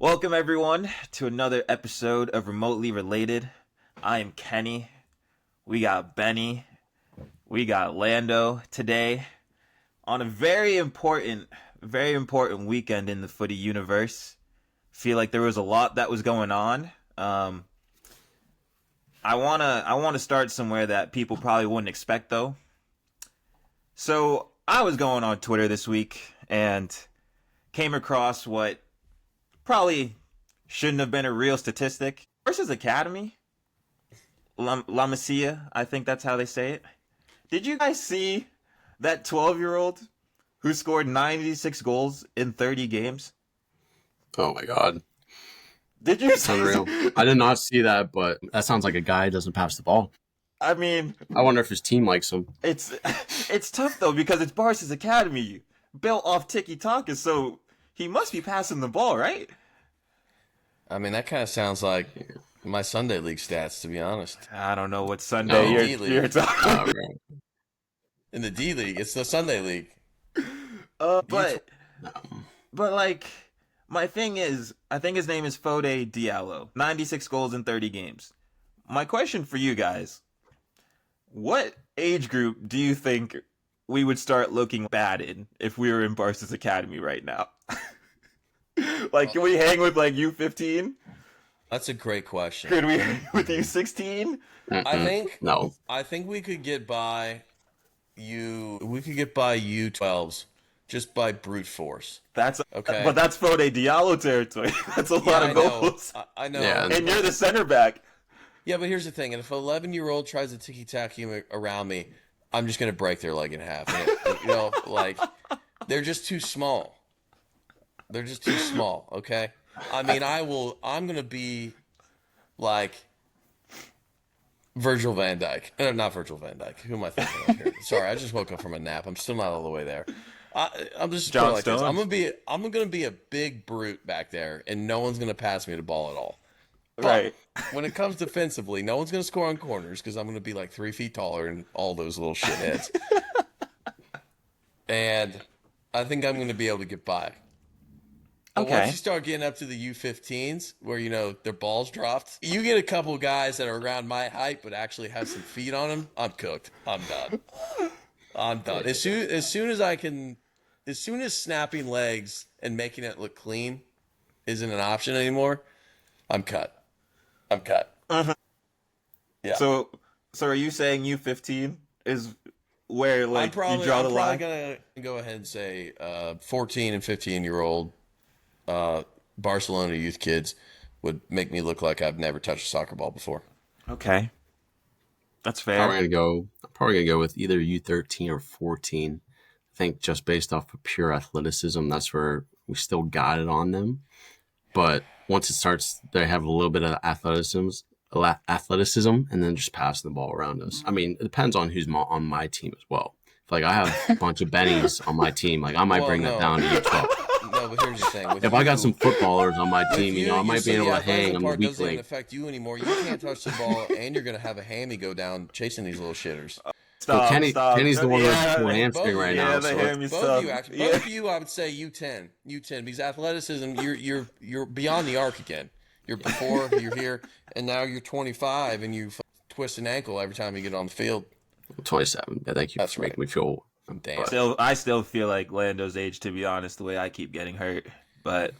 Welcome, everyone, to another episode of Remotely Related. I am Kenny. We got Benny. We got Lando today on a very important weekend in the footy universe. Feel like there was a lot that was going on. I wanna start somewhere that people probably wouldn't expect, though. So I was going on Twitter this week and came across what probably shouldn't have been a real statistic. Versus Academy, La Masia, I think that's how they say it. Did you guys see that 12-year-old who scored 96 goals in 30 games? Oh my god. Did you see? Unreal. I did not see that, but that sounds like a guy who doesn't pass the ball. I mean, I wonder if his team likes him. It's tough, though, because it's Barca's Academy, built off Tik Tok, so he must be passing the ball, right? I mean, that kind of sounds like my Sunday League stats, to be honest. I don't know what Sunday you're talking Right. In the D League, it's the Sunday League. But like, my thing is, I think his name is Fode Diallo. 96 goals in 30 games. My question for you guys, what age group do you think we would start looking bad in if we were in Barca's Academy right now? Like, can we hang with, like, U15? That's a great question. Could we hang with U16? I think we could get by U12s just by brute force. That's okay. But that's Fode Diallo territory. That's a lot of goals. I know. Yeah, and you're the center back. Yeah, but here's the thing. And if an 11-year-old tries to ticky-tack around me, I'm just going to break their leg in half. And they're just too small. They're just too small, okay? I mean, I'm going to be like Virgil van Dijk. Not Virgil van Dijk. Who am I thinking of here? Sorry, I just woke up from a nap. I'm still not all the way there. I'm just John like this. Stones. I'm gonna be a big brute back there, and no one's gonna pass me the ball at all. But Right. when it comes defensively, no one's gonna score on corners because I'm gonna be like 3 feet taller and all those little shitheads. And I think I'm gonna be able to get by. But Okay. once you start getting up to the U15s, where their balls dropped, you get a couple guys that are around my height but actually have some feet on them. I'm cooked. I'm done. I'm done. As soon as snapping legs and making it look clean isn't an option anymore, I'm cut. Uh-huh. Yeah. So are you saying U15 is where you draw the line? I'm probably gonna go ahead and say 14 and 15-year-old Barcelona youth kids would make me look like I've never touched a soccer ball before. Okay. That's fair. I'm probably gonna go with either U13 or 14. I think just based off of pure athleticism, that's where we still got it on them. But once it starts, they have a little bit of athleticism, and then just passing the ball around us. I mean, it depends on who's on my team as well. If I have a bunch of Bennies on my team, like I might bring that down to U12. No, but here's the thing. If I got some footballers on my team, I might be able to hang on the weak doesn't link. affect you anymore. You can't touch the ball, and you're gonna have a hammy go down chasing these little shitters. Stop. Kenny's the one with the poor Yeah, hamstring right now. the So hammy Both stuff. of you, actually, both of you, I would say U10, because athleticism, you're beyond the arc again. You're before, you're here, and now you're 25, and you twist an ankle every time you get on the field. 27. Yeah, thank you That's for right. making me feel. Damn. I still feel like Lando's age, to be honest, the way I keep getting hurt. But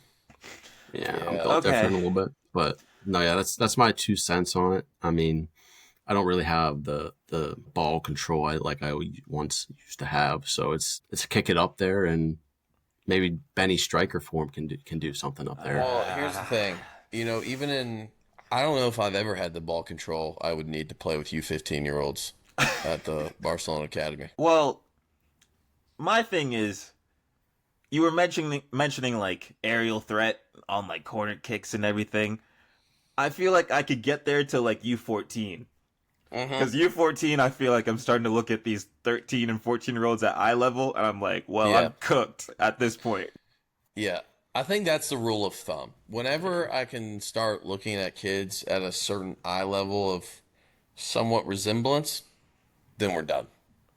Yeah, Yeah. I'm built Okay. different a little bit, but no, yeah, that's my 2 cents on it. I mean, I don't really have the ball control I once used to have, so it's kick it up there, and maybe Benny striker form can do something up there. Well, here's the thing. I don't know if I've ever had the ball control I would need to play with U15-year-olds at the Barcelona Academy. well, my thing is, you were mentioning like aerial threat on like corner kicks and everything. I feel like I could get there to like U14. Because U14, I feel like I'm starting to look at these 13 and 14-year-olds at eye level, and I'm like, well, Yeah. I'm cooked at this point. Yeah, I think that's the rule of thumb. Whenever I can start looking at kids at a certain eye level of somewhat resemblance, then we're done.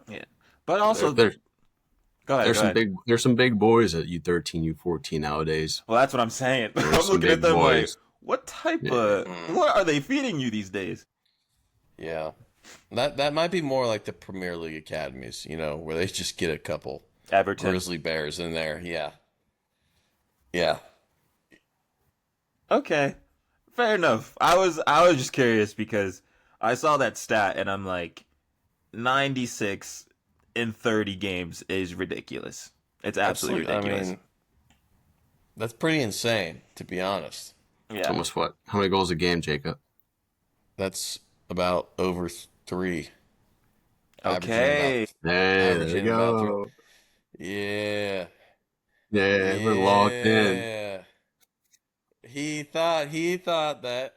Yeah. But also, They're- Go ahead. There's Go ahead. there's some big boys at U13, U14 nowadays. Well, that's what I'm saying. There's I'm some looking at big them like, boys. what type Yeah. of what are they feeding you these days? Yeah. That might be more like the Premier League academies, where they just get a couple Everton. grizzly bears in there. Yeah. Yeah. Okay, fair enough. I was just curious because I saw that stat and I'm like, 96 in 30 games is ridiculous. It's absolutely ridiculous. I mean, that's pretty insane, to be honest. It's Yeah. almost what? How many goals a game, Jacob? That's about over 3. Okay. Hey, there Averaging you about go. Yeah. Yeah, we're locked in. Yeah. He thought that.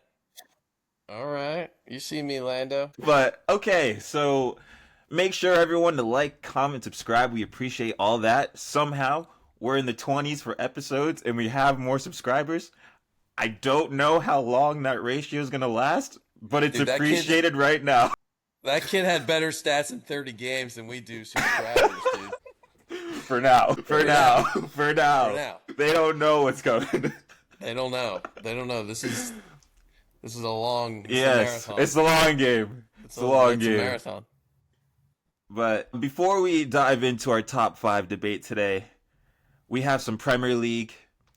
All right. You see me, Lando. But okay, so make sure everyone to like, comment, subscribe. We appreciate all that. Somehow we're in the 20s for episodes and we have more subscribers. I don't know how long that ratio is gonna last, but it's Dude, appreciated right now. That kid had better stats in 30 games than we do subscribers, dude. For now. For now. For now. They don't know what's coming. They don't know. This is a long Yes, marathon. it's the long game. It's the long It's a game. marathon. But before we dive into our top 5 debate today, we have some Premier League.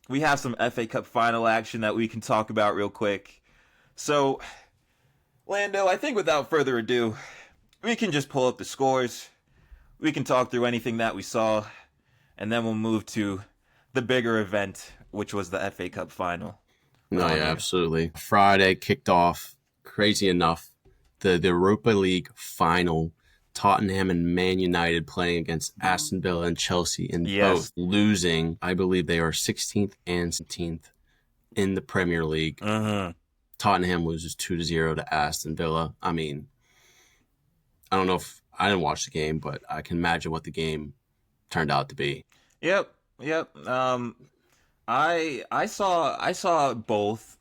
We have some FA Cup final action that we can talk about real quick. So, Lando, I think without further ado, we can just pull up the scores. We can talk through anything that we saw, and then we'll move to the bigger event, which was the FA Cup final. No, yeah, absolutely. Friday kicked off, crazy enough, the Europa League final. Tottenham and Man United playing against Aston Villa and Chelsea, and both losing. I believe they are 16th and 17th in the Premier League. Tottenham loses 2-0 to Aston Villa. I mean, I don't know if I didn't watch the game, but I can imagine what the game turned out to be. Yep. I saw both.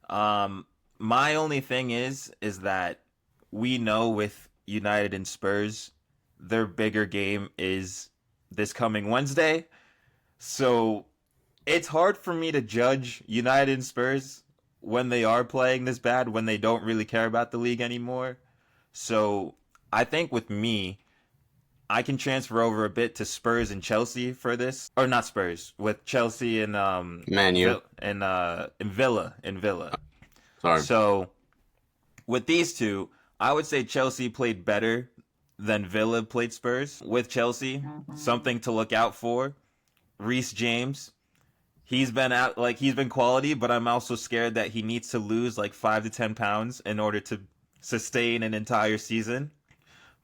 My only thing is that we know with United and Spurs, their bigger game is this coming Wednesday. So it's hard for me to judge United and Spurs when they are playing this bad, when they don't really care about the league anymore. So I think with me, I can transfer over a bit to Spurs and Chelsea for this, or not Spurs, with Chelsea and Man U and Villa. Sorry. So with these two, I would say Chelsea played better than Villa played Spurs. With Chelsea, something to look out for. Reece James, he's been quality, but I'm also scared that he needs to lose like 5 to 10 pounds in order to sustain an entire season.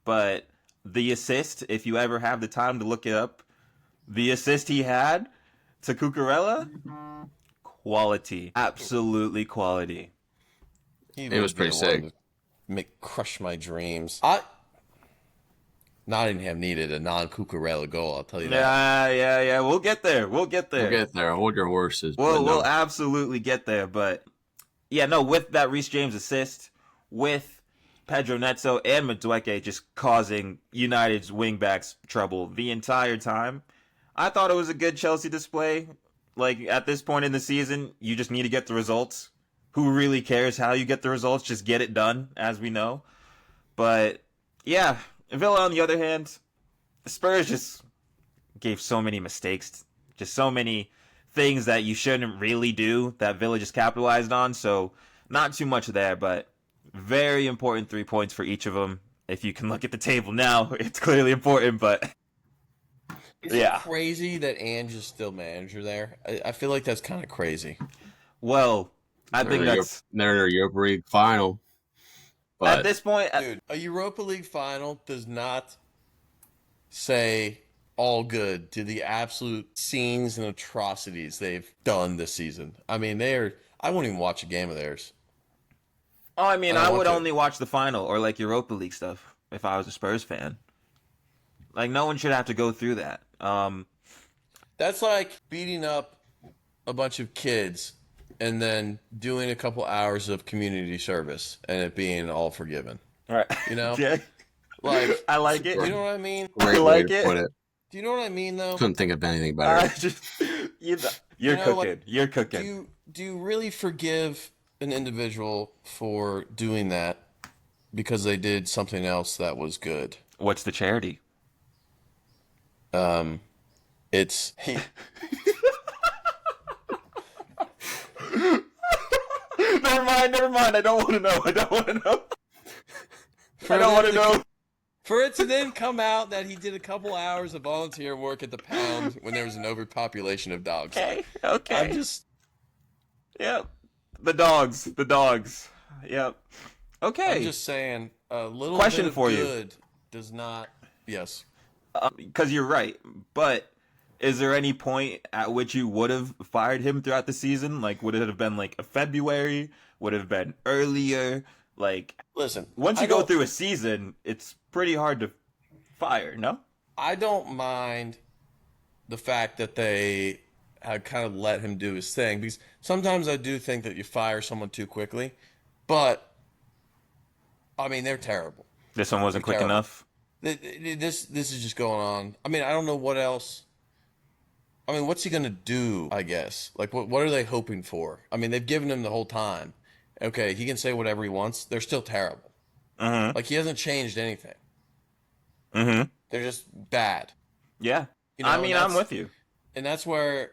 But the assist, if you ever have the time to look it up, the assist he had to Cucurella, quality, absolutely quality. It was pretty sick. Crush my dreams. Nottingham needed a non-Cucurella goal, I'll tell you that. Yeah. We'll get there. We'll get there. Hold your horses. We'll absolutely get there. But yeah, no, with that Reece James assist, with Pedro Neto and Madueke just causing United's wingbacks trouble the entire time, I thought it was a good Chelsea display. Like, at this point in the season, you just need to get the results. Who really cares how you get the results? Just get it done, as we know. But yeah, Villa, on the other hand, Spurs just gave so many mistakes. Just so many things that you shouldn't really do that Villa just capitalized on. So not too much there, but very important 3 points for each of them. If you can look at the table now, it's clearly important, but Is it crazy that Ange is still manager there? I feel like that's kind of crazy. Well, I think they're in their Europa League final. But at this point, Dude, a Europa League final does not say all good to the absolute scenes and atrocities they've done this season. I mean, I won't even watch a game of theirs. oh, I mean, I would only watch the final or like Europa League stuff if I was a Spurs fan. Like, no one should have to go through that. That's like beating up a bunch of kids and then doing a couple hours of community service and it being all forgiven. Right. You know? Yeah. Like, I like it. you know what I mean? great I like way to it. put it. Do you know what I mean, though? Couldn't think of anything better. You're know, cooking. like, You're cooking. Do you really forgive an individual for doing that because they did something else that was good? What's the charity? It's Never mind. I don't want to know. I don't want to know. For it to then come out that he did a couple hours of volunteer work at the pound when there was an overpopulation of dogs. Okay. I'm just... Yep. The dogs. Yep. Okay. I'm just saying, a little Question bit of for you. good does not... Yes. Because you're right. But is there any point at which you would have fired him throughout the season? Like, would it have been like a February? Would it have been earlier? Like, Listen, once you go through a season, it's pretty hard to fire, no? I don't mind the fact that they had kind of let him do his thing, because sometimes I do think that you fire someone too quickly, but I mean, they're terrible. This one wasn't quick terrible. enough. This is just going on. I mean, I don't know what else. I mean, what's he gonna do? I guess. Like, what are they hoping for? I mean, they've given him the whole time. Okay, he can say whatever he wants. They're still terrible. Mm-hmm. Like, he hasn't changed anything. Mm-hmm. They're just bad. Yeah. You know, I mean, I'm with you. And that's where,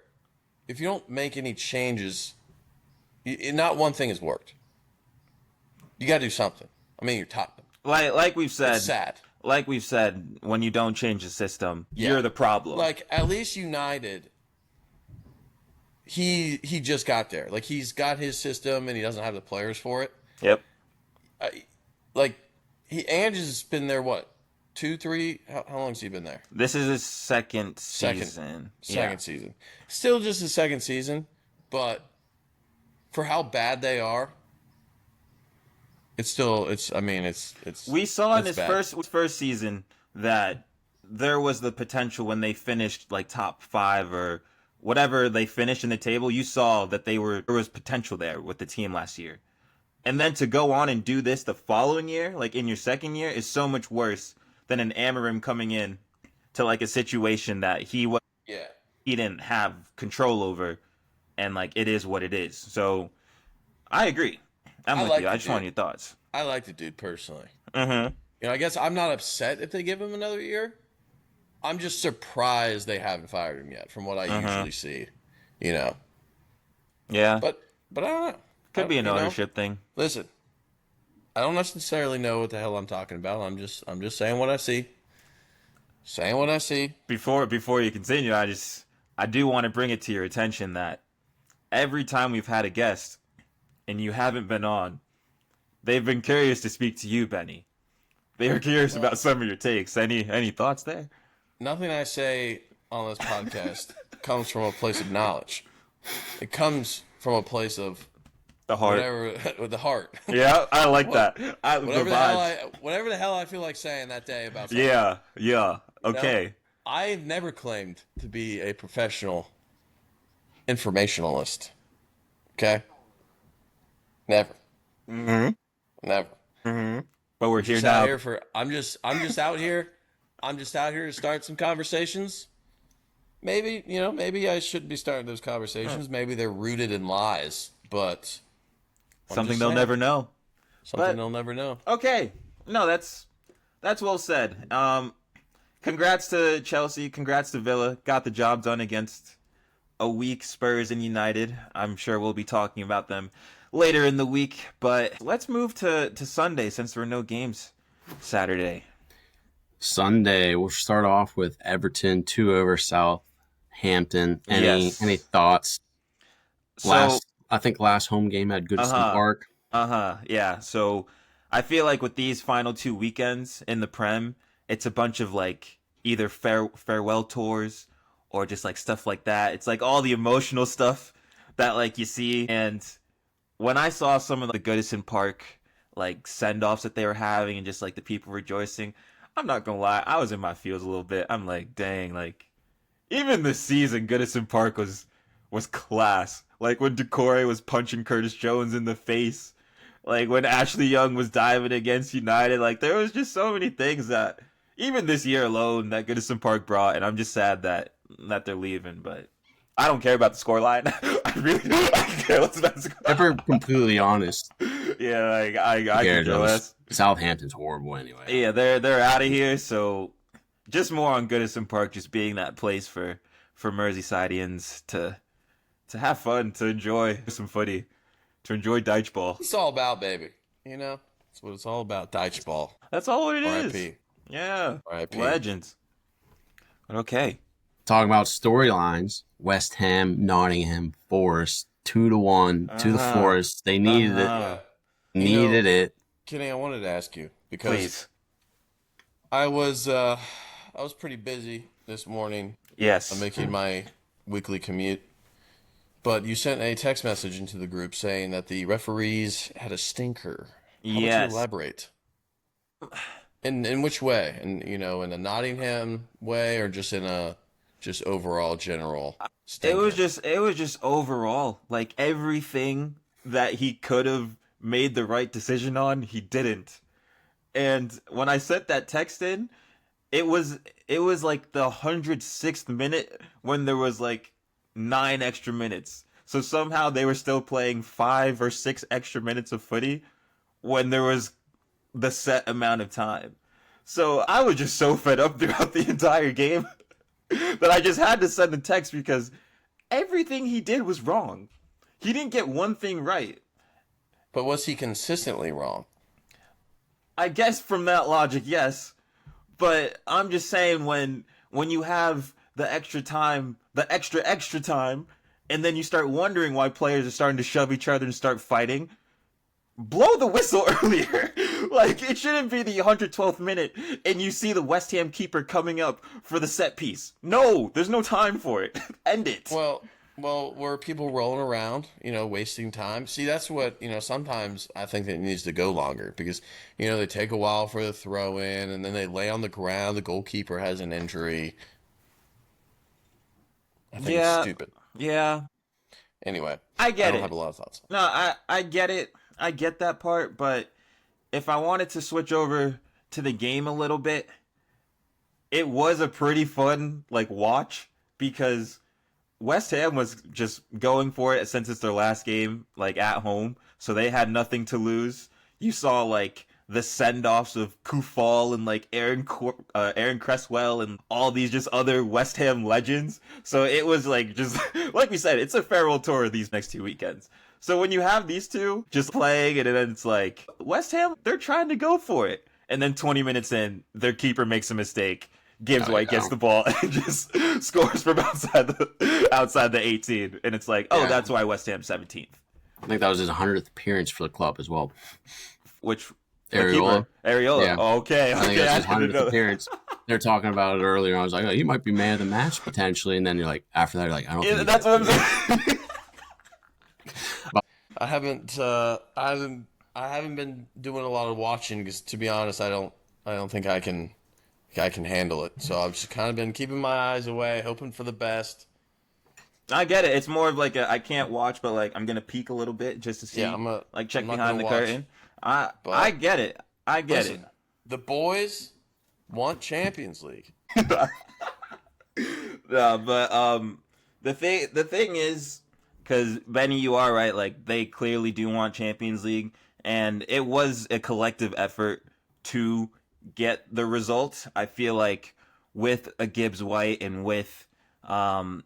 if you don't make any changes, not one thing has worked. You got to do something. I mean, you're top. Like we've said. It's sad. Like we've said, when you don't change the system, Yeah. you're the problem. Like, at least United, he just got there. Like, he's got his system and he doesn't have the players for it. Yep. Ange has been there, what, 2, 3? How long has he been there? This is his second season. Second season. Still just his second season, but for how bad they are, it's still, We saw in his bad. first season that there was the potential when they finished like top 5 or whatever they finished in the table. You saw that there was potential there with the team last year. And then to go on and do this the following year, like in your second year, is so much worse than an Amarim coming in to like a situation that he didn't have control over, and like it is what it is. So I agree. I'm with you. I just want your thoughts. I like the dude personally. Mm-hmm. You know, I guess I'm not upset if they give him another year. I'm just surprised they haven't fired him yet, from what I usually see. You know. Yeah. But I don't know. Could be an ownership thing. Listen, I don't necessarily know what the hell I'm talking about. I'm just saying what I see. Saying what I see. Before you continue, I do want to bring it to your attention that every time we've had a guest and you haven't been on, they've been curious to speak to you, Benny. They are curious about some of your takes. Any thoughts there? Nothing I say on this podcast comes from a place of knowledge. It comes from a place of the heart. Whatever, with the heart. Yeah, I like that. Whatever the hell I feel like saying that day about something. Yeah. Okay. You know, I've never claimed to be a professional informationalist. Okay? Never. Mm-hmm. Never. Mm-hmm. But we're here now. I'm just out here. I'm just out here to start some conversations. Maybe I shouldn't be starting those conversations. Maybe they're rooted in lies, but something they'll never know. They'll never know. Okay. No, that's well said. Congrats to Chelsea. Congrats to Villa. Got the job done against a weak Spurs and United. I'm sure we'll be talking about them later in the week. But let's move to Sunday, since there were no games Saturday. Sunday, we'll start off with Everton 2 over Southampton. Any thoughts? I think last home game at Goodison Park. Yeah. So I feel like with these final 2 weekends in the Prem, it's a bunch of like either farewell tours or just like stuff like that. It's like all the emotional stuff that like you see. And when I saw some of the Goodison Park like send-offs that they were having and just like the people rejoicing, I'm not gonna lie, I was in my feels a little bit. I'm like, dang, like even this season, Goodison Park was class. Like when Decore was punching Curtis Jones in the face, like when Ashley Young was diving against United, like there was just so many things that even this year alone that Goodison Park brought, and I'm just sad that they're leaving. But I don't care about the scoreline. I really don't care what's about the score. If we're completely honest, Yeah, like I can care less. Southampton's horrible anyway. Yeah, they're out of here. So just more on Goodison Park, just being that place for Merseysideans to have fun, to enjoy some footy, to enjoy Dyche ball. It's all about, baby. You know, that's what it's all about. Dyche ball. That's all what it is. R.I.P. Yeah, R.I.P. legends. But okay. Talking about storylines, West Ham, Nottingham Forest, 2-1 to the Forest. They needed it. Needed it. Kenny, I wanted to ask you because Please. I was pretty busy this morning. Yes. I'm making my weekly commute. But you sent a text message into the group saying that the referees had a stinker. How would you elaborate? In which way? In a Nottingham way, or just in a overall general stinker? It was just overall, like, everything that he could have made the right decision on, he didn't. And when I sent that text in, it was like the 106th minute when there was like 9 extra minutes. So somehow they were still playing 5 or 6 extra minutes of footy when there was the set amount of time. So I was just so fed up throughout the entire game that I just had to send the text because everything he did was wrong. He didn't get one thing right. But was he consistently wrong? I guess from that logic, yes. But I'm just saying when you have the extra time, the extra time, and then you start wondering why players are starting to shove each other and start fighting, blow the whistle earlier. Like, it shouldn't be the 112th minute and you see the West Ham keeper coming up for the set piece. No, there's no time for it. End it. Well, were people rolling around, wasting time? See, that's what, sometimes I think that it needs to go longer because, they take a while for the throw in and then they lay on the ground. The goalkeeper has an injury. I think it's stupid. Yeah. Anyway, I don't have a lot of thoughts. No, I get it. I get that part, but if I wanted to switch over to the game a little bit, it was a pretty fun, watch because West Ham was just going for it since it's their last game, at home, so they had nothing to lose. You saw, the send-offs of Kufal and, Aaron Cresswell and all these just other West Ham legends. So it was, just, like we said, it's a farewell tour of these next 2 weekends. So when you have these two just playing, and then it's West Ham, they're trying to go for it. And then 20 minutes in, their keeper makes a mistake. Gibbs White gets the ball and just scores from outside the 18. And it's that's why West Ham's 17th. I think that was his 100th appearance for the club as well. Which... Ariola. Yeah. Okay. I think that's his 100th appearance. They're talking about it earlier. I was like, he might be man of the match potentially. And then you're after that, you're I don't think that's what I'm saying. I haven't been doing a lot of watching because, to be honest, I don't think I can handle it. So I've just kind of been keeping my eyes away, hoping for the best. I get it. It's more of I can't watch, but I'm gonna peek a little bit just to see. Yeah, check behind the curtain. I get it. Listen, the boys want Champions League. No, but the thing is, because Benny, you are right. They clearly do want Champions League, and it was a collective effort to get the result. I feel with a Gibbs White and with Milinkovic,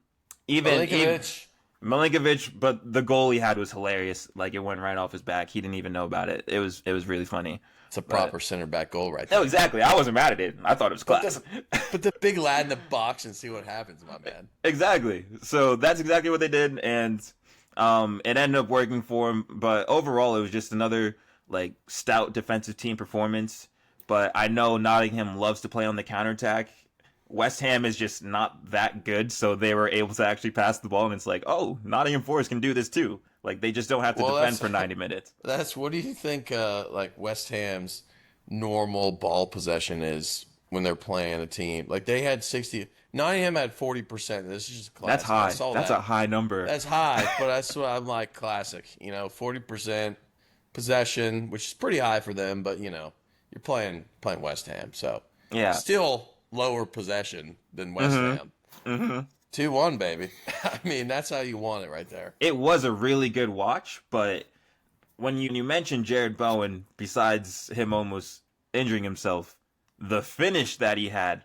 but the goal he had was hilarious. It went right off his back. He didn't even know about it. It was really funny. It's a proper center back goal right there. No, exactly. I wasn't mad at it. I thought it was class. Put the big lad in the box and see what happens, my man. Exactly. So that's exactly what they did, and it ended up working for him. But overall, it was just another stout defensive team performance. But I know Nottingham loves to play on the counterattack. West Ham is just not that good, so they were able to actually pass the ball, and it's Nottingham Forest can do this too. They just don't have to defend for 90 minutes. What do you think, West Ham's normal ball possession is when they're playing a team? They had 60, Nottingham had 40%. This is just classic. That's high. That's a high number. That's high, but that's what I'm classic. 40% possession, which is pretty high for them, but you're playing West Ham, so. Yeah. Still lower possession than West Ham. Mm-hmm. 2-1, baby. I mean, that's how you want it right there. It was a really good watch, but when you mentioned Jared Bowen, besides him almost injuring himself, the finish that he had,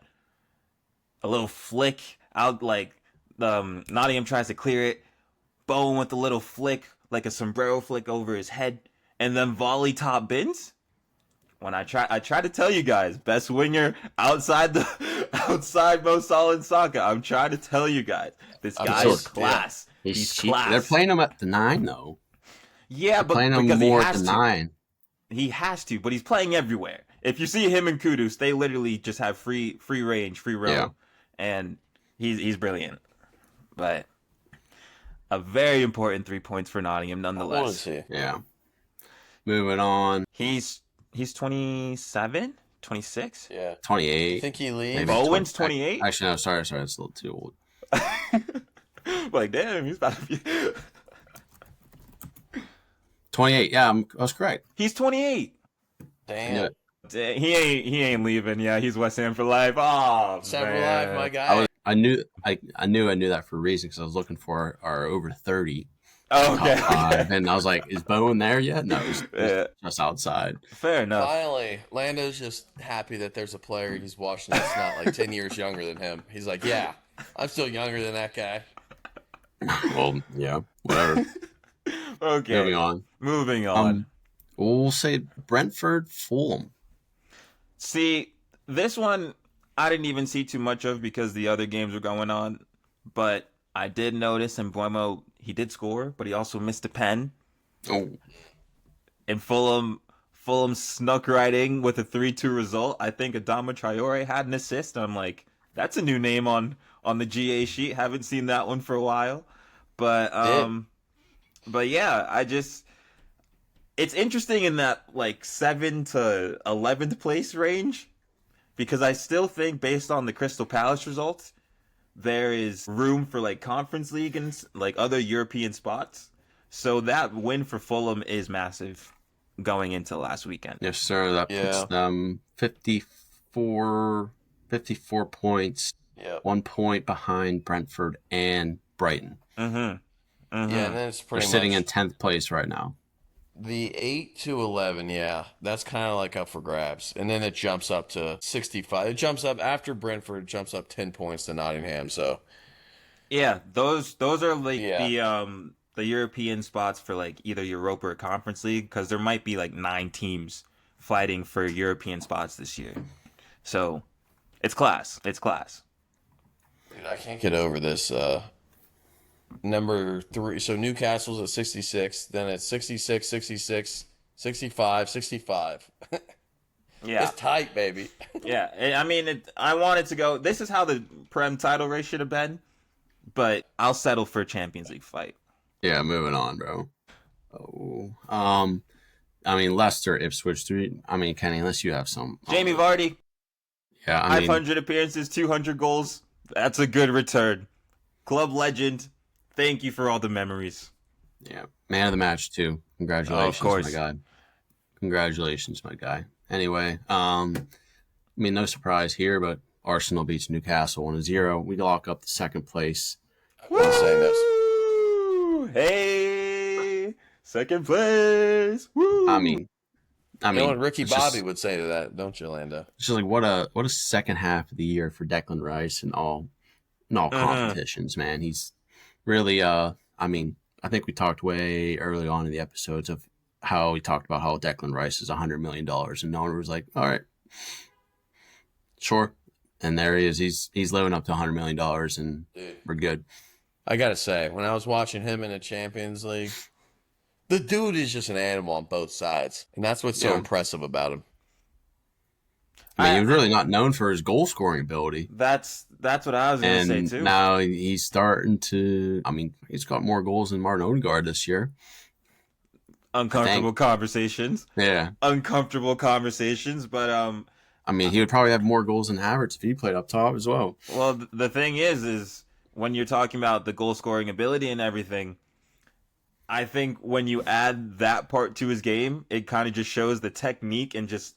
a little flick out, like Nottingham tries to clear it, Bowen with a little flick, like a sombrero flick over his head, and then volley top bins. When I try to tell you guys, best winger outside Mo Salah in soccer. I'm trying to tell you guys, this guy is class. Yeah. He's cheap. class. They're playing him at the 9 though. Yeah, but playing him because more he at has the to. 9. He has to, but he's playing everywhere. If you see him and Kudus, they literally just have free range, free roam, and he's brilliant. But a very important 3 points for Nottingham, nonetheless. Yeah. Moving on. He's 27, 26. Yeah. 28. You think he leaves? Maybe Bowen's 28. Actually, no. Sorry. It's a little too old. Like, damn, he's about to be. 28. Yeah, I was correct. He's 28. Damn. He ain't leaving. Yeah, he's West Ham for life. Oh, Sam for man. life, my guy. I knew that for a reason because I was looking for our over 30 Oh, okay. top 5, and I was like, "Is Bowen there yet?" No, he's just outside. Fair enough. Finally, Lando's just happy that there's a player he's watching that's not like 10 years younger than him. He's like, yeah, I'm still younger than that guy. Well, yeah, whatever. Okay. Moving on. We'll say Brentford, Fulham. See, this one I didn't even see too much of because the other games were going on, but I did notice in Buemo he did score, but he also missed a pen. Oh, And Fulham snuck right in with a 3-2 result. I think Adama Traore had an assist. And I'm like, that's a new name on the GA sheet. Haven't seen that one for a while. But yeah, it's interesting in that like 7th to 11th place range because I still think based on the Crystal Palace results, there is room for like Conference League and like other European spots. So that win for Fulham is massive going into last weekend. yes, sir. That puts them 54 points. Yep. 1 point behind Brentford and Brighton. Yeah, and then it's pretty They're sitting much in 10th place right now. the 8 to 11. Yeah, that's kind of like up for grabs, and then it jumps up to 65. It jumps up after Brentford. It jumps up 10 points to Nottingham. So Yeah, those are like the European spots for like either Europa or Conference League because there might be like 9 teams fighting for European spots this year. So it's class. It's class. dude, I can't get over this. Number 3. So Newcastle's at 66. Then it's 66, 66, 65, 65. Yeah. It's tight, baby. Yeah, I mean, I wanted to go. This is how the Prem title race should have been, but I'll settle for a Champions League fight. Yeah, moving on, bro. Oh, I mean Leicester, Ipswich. I mean, Kenny, unless you have some. Jamie Vardy, Yeah, I mean, 500 appearances, 200 goals. That's a good return. Club legend. Thank you for all the memories. yeah, man of the match too. Congratulations, of course. my guy. Congratulations, my guy. Anyway, I mean, no surprise here, but Arsenal beats Newcastle 1-0. We lock up the 2nd place. I've been saying this. Woo! Hey, 2nd place. Woo! I mean, You know what Ricky it's Bobby just, would say to that, don't you, Lando? it's just like what a second half of the year for Declan Rice in all competitions, man. He's really I mean, I think we talked way early on in the episodes of how we talked about how Declan Rice is $100 million, and no one was like, all right, sure. And there he is. He's living up to $100 million, and Dude, we're good. I gotta say, when I was watching him in the Champions League, the dude is just an animal on both sides, and that's what's so Yeah. impressive about him. I mean, he was really not known for his goal scoring ability. That's what I was going to say And too. now he's starting to. I mean, he's got more goals than Martin Odegaard this year. Uncomfortable conversations. Yeah. Uncomfortable conversations, but I mean, he would probably have more goals than Havertz if he played up top as well. well, the thing is when you're talking about the goal scoring ability and everything, I think when you add that part to his game, it kind of just shows the technique and just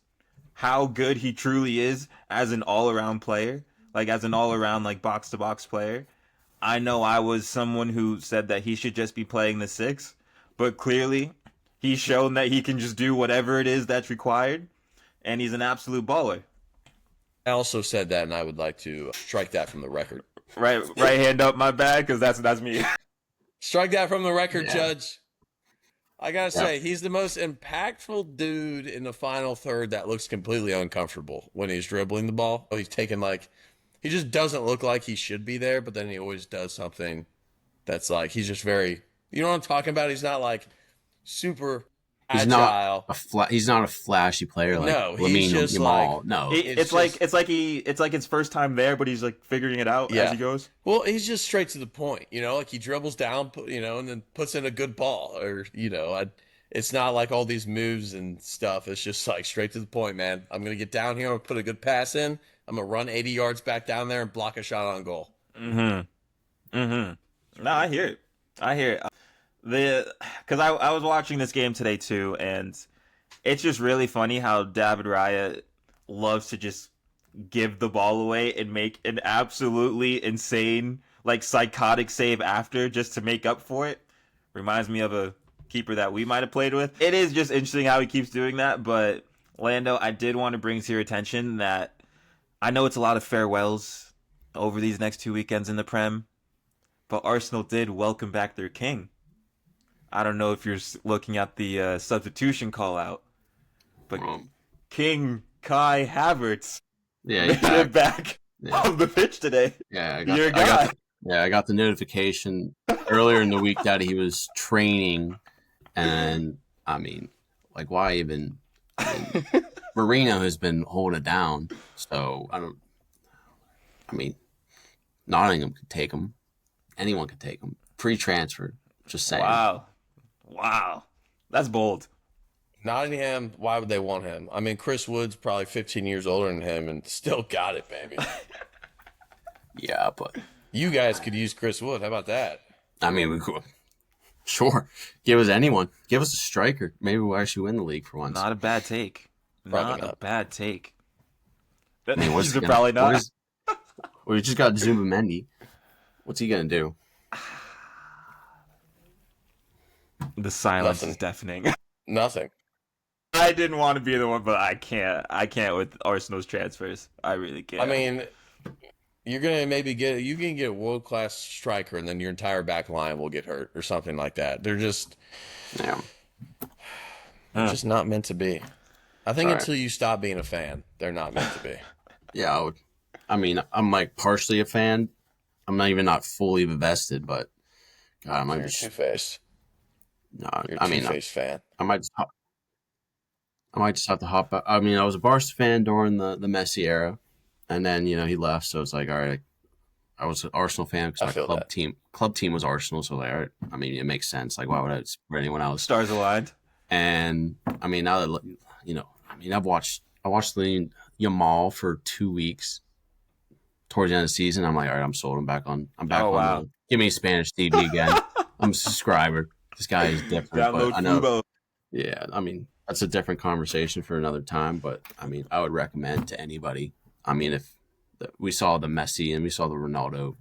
how good he truly is as an all-around player, like as an all-around like box-to-box player. I know I was someone who said that he should just be playing the six, but clearly he's shown that he can just do whatever it is that's required, and he's an absolute baller. I also said that, and I would like to strike that from the record. Right hand up, my bad, because that's me. Strike that from the record, Yeah. Judge. I gotta say, he's the most impactful dude in the final third that looks completely uncomfortable when he's dribbling the ball. He's taking he just doesn't look like he should be there, but then he always does something that's like, he's just very, you know what I'm talking about? He's not like super He's agile. He's not a flashy player like No, he's Lamine just Yamal. like- No, It's like his first time there, but he's like figuring it out Yeah. as he goes. Well, he's just straight to the point, like he dribbles down, and then puts in a good ball, or it's not like all these moves and stuff. It's just like straight to the point, man. I'm gonna get down here, I'm gonna put a good pass in, I'm gonna run 80 yards back down there and block a shot on goal. No, I hear it. Because I was watching this game today too, and it's just really funny how David Raya loves to just give the ball away and make an absolutely insane, like psychotic save after just to make up for it. Reminds me of a keeper that we might have played with. It is just interesting how he keeps doing that, but Lando, I did want to bring to your attention that I know it's a lot of farewells over these next 2 weekends in the Prem, but Arsenal did welcome back their king. I don't know if you're looking at the substitution call out, but King Kai Havertz made it back on the pitch today. Yeah, I got the notification earlier in the week that he was training, and I mean, like, why even? Marino has been holding it down, so Nottingham could take him. Anyone could take him. Free transfer. Just saying. Wow. That's bold. Nottingham, why would they want him? I mean, Chris Wood's probably 15 years older than him and still got it, baby. Yeah, but You guys could use Chris Wood. How about that? I mean, we could. Sure. Give us anyone. Give us a striker. Maybe we'll actually win the league for once. Not a bad take. Probably Not not. a bad take. I mean, what's he gonna- Probably not. We just got Zubimendi. What's he going to do? The silence Nothing. is deafening. Nothing. I didn't want to be the one, but I can't. I can't with Arsenal's transfers. I really can't. I mean, you're gonna maybe you can get a world class striker, and then your entire back line will get hurt or something like that. They're just not meant to be. I think until you stop being a fan, they're not meant to be. Yeah, I'm like partially a fan. I'm not fully invested, but God, You're two-faced. No, You're a two-faced fan. I might just have to hop back. I mean, I was a Barca fan during the Messi era, and then he left, so it's like, all right. I was an Arsenal fan because my club team was Arsenal, so like, all right. I mean, it makes sense. Like, why would I support anyone else? Stars aligned. And I mean, now that I watched Yamal for 2 weeks. Towards the end of the season, I'm like, all right, I'm sold. I'm back on. Wow. Give me Spanish TV again. I'm a subscriber. This guy is different. Download But I know. Fubo. Yeah, I mean, that's a different conversation for another time. But I mean, I would recommend to anybody. I mean, if we saw the Messi and we saw the Ronaldo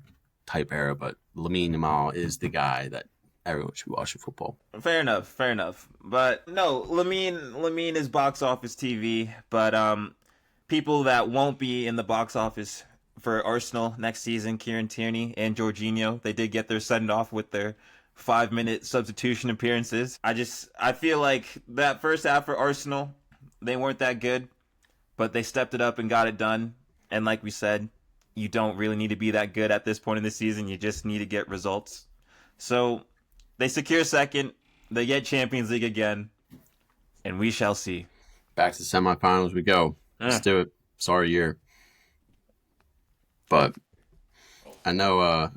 type era, but Lamine Yamal is the guy that everyone should be watching football. Fair enough. But no, Lamine is box office TV. But people that won't be in the box office for Arsenal next season, Kieran Tierney and Jorginho, they did get their send off with their 5-minute substitution appearances. I feel like that first half for Arsenal, they weren't that good, but they stepped it up and got it done. And like we said, you don't really need to be that good at this point in the season. You just need to get results. So they secure second, they get Champions League again, and we shall see. Back to the semifinals we go. Let's do it. Sorry year. But I know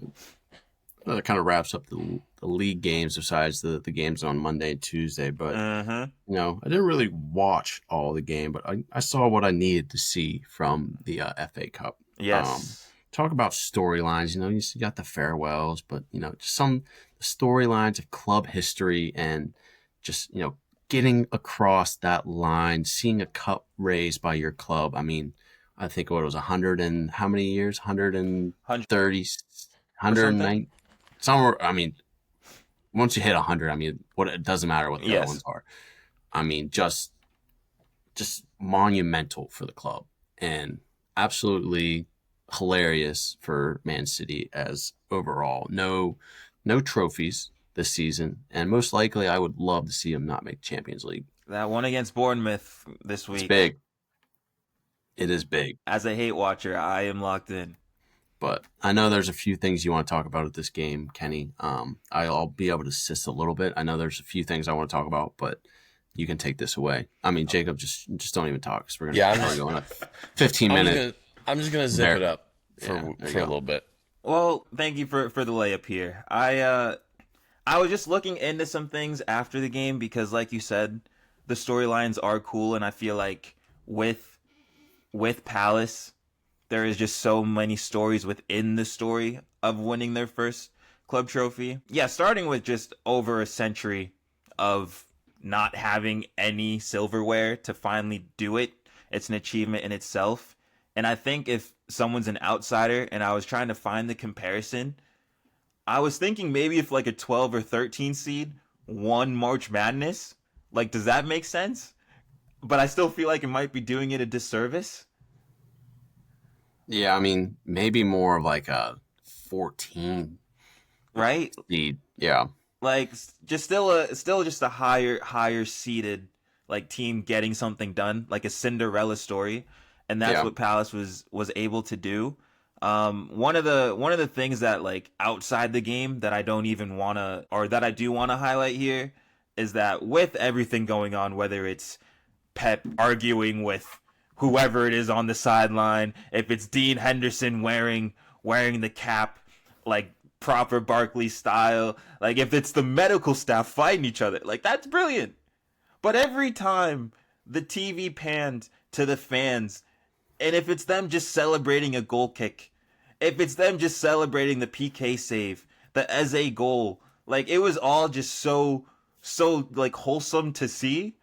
that kind of wraps up the league games besides the games on Monday and Tuesday. But, I didn't really watch all the game, but I saw what I needed to see from the FA Cup. Yes. Talk about storylines. You got the farewells, but, just some storylines of club history and just, getting across that line, seeing a cup raised by your club. I mean, I think what it was 100 and how many years? 100 130, or something. 190, somewhere. I mean, once you hit 100, I mean, what it doesn't matter what the other Yes. ones are. I mean, just monumental for the club and absolutely hilarious for Man City as overall. No trophies this season, and most likely I would love to see them not make Champions League. That one against Bournemouth this It's week. big. It is big. As a hate watcher, I am locked in. But I know there's a few things you want to talk about at this game, Kenny. I'll be able to assist a little bit. I know there's a few things I want to talk about, but you can take this away. I mean, Jacob, just don't even talk because we're gonna going up 15 minutes. I'm just gonna zip it up for a little bit. Well, thank you for the layup here. I was just looking into some things after the game because, like you said, the storylines are cool, and I feel like with Palace, there is just so many stories within the story of winning their first club trophy. Yeah, starting with just over a century of not having any silverware to finally do it. It's an achievement in itself. And I think if someone's an outsider and I was trying to find the comparison, I was thinking maybe if like a 12 or 13 seed won March Madness, like, does that make sense? But I still feel like it might be doing it a disservice. Yeah, I mean, maybe more of like a 14 right? seed. Yeah. Like just still just a higher seeded like team getting something done, like a Cinderella story, and that's what Palace was able to do. One of the things that like outside the game that I don't even want to, or that I do want to highlight here, is that with everything going on, whether it's Pep arguing with whoever it is on the sideline, if it's Dean Henderson wearing the cap like proper Barkley style, like if it's the medical staff fighting each other, like that's brilliant. But every time the TV panned to the fans, and if it's them just celebrating a goal kick, if it's them just celebrating the PK save, the Eze goal, like it was all just so like wholesome to see.